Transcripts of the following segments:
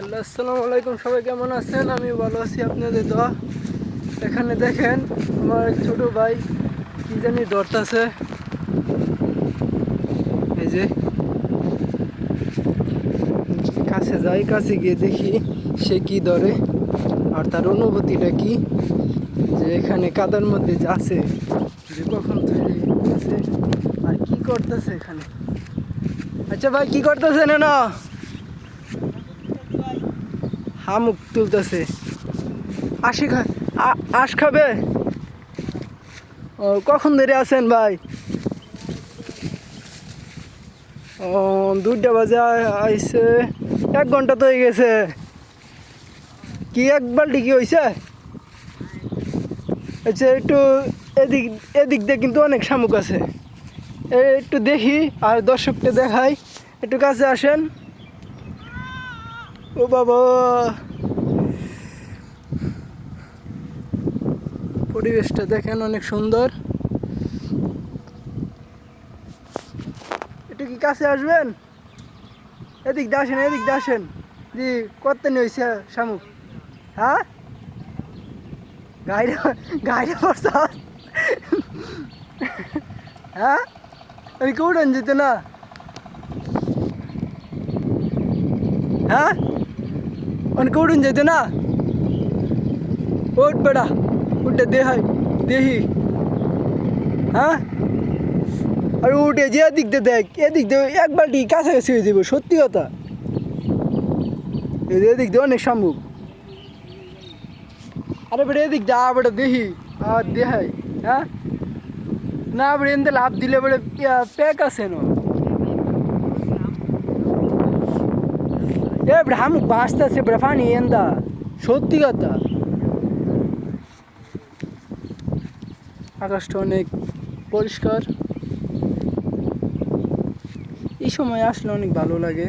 Hello, আসসালামু আলাইকুম। সবাই কেমন আছেন? আমি ভালো আছি, আপনাদের দোয়া। এখানে দেখেন আমার এক ছোট ভাই কি জানি ধরতেছে। এই যে কাছে যাই, কাছে গিয়ে দেখি সে কি ধরে আর তার অনুভূতিটা কি, যে এখানে কাদার মধ্যে যাচ্ছে, যে কখন তৈরি আছে আর কি করতেছে এখানে। আচ্ছা ভাই, কি করতেছে? না হামুক তুলতেছে। আশ খাবে? ও, কখন ধরে আছেন ভাই? ও, 2টা বাজে আইছে, 1 ঘন্টা তো হয়ে গেছে। কি এক বাল্টি কি হয়েছে? আচ্ছা, একটু এদিক এদিক দিয়ে কিন্তু অনেক শামুক আছে, একটু দেখি আর দর্শককে দেখাই। একটু কাছে আসেন। ও বাবা, পরিবেশটা দেখেন অনেক সুন্দর। একটু কি কাছে আসবেন? এদিক দিয়ে আসেন, এদিক দিয়ে আসেন। জি, কত হয়েছে শামুক? হ্যাঁ, গাড়ি গাড়ি পড়ছ? হ্যাঁ, আমি কেউডেন যেত না। হ্যাঁ, আমি কেউডেন যেত না। ওট বেড়া, উঠে দেহি। হ্যাঁ, আর উঠে যে এদিক দিয়ে দেখ, এদিক দিয়ে এক বাল্টি কাছাকাছি হয়ে যাবো, সত্যি কথা। এদিক দিয়ে অনেক শামুক। আরে বেটা, এদিক দিয়ে বেটা দেহি আর দেখাই। হ্যাঁ, না বেটা, এনতে লাভ দিলে বেটা প্যাক আছে না। এ বেটা, হামুক বাঁচতেছে বেটা, পানি এন্দা, সত্যি কথা। আকাশটা অনেক পরিষ্কার। এই সময় আসলে অনেক ভালো লাগে।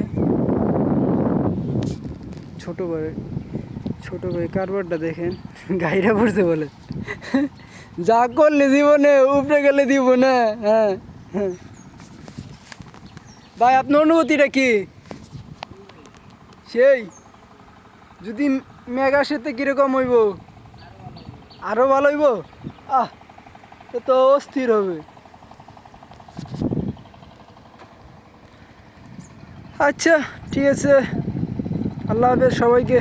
ছোট ভাই কারবারটা দেখেন, গাড়িটা পড়ছে বলে। যা করলে জীবনে উপরে গেলে দিব না। হ্যাঁ হ্যাঁ ভাই, আপনার অনুভূতিটা কি? সেই যদি মেঘ আসেতে কিরকম হইব? আরো ভালো হইব। আহ, এ তো অস্থির হবে। আচ্ছা, ঠিক আছে, আল্লাহ হাফেজ সবাইকে।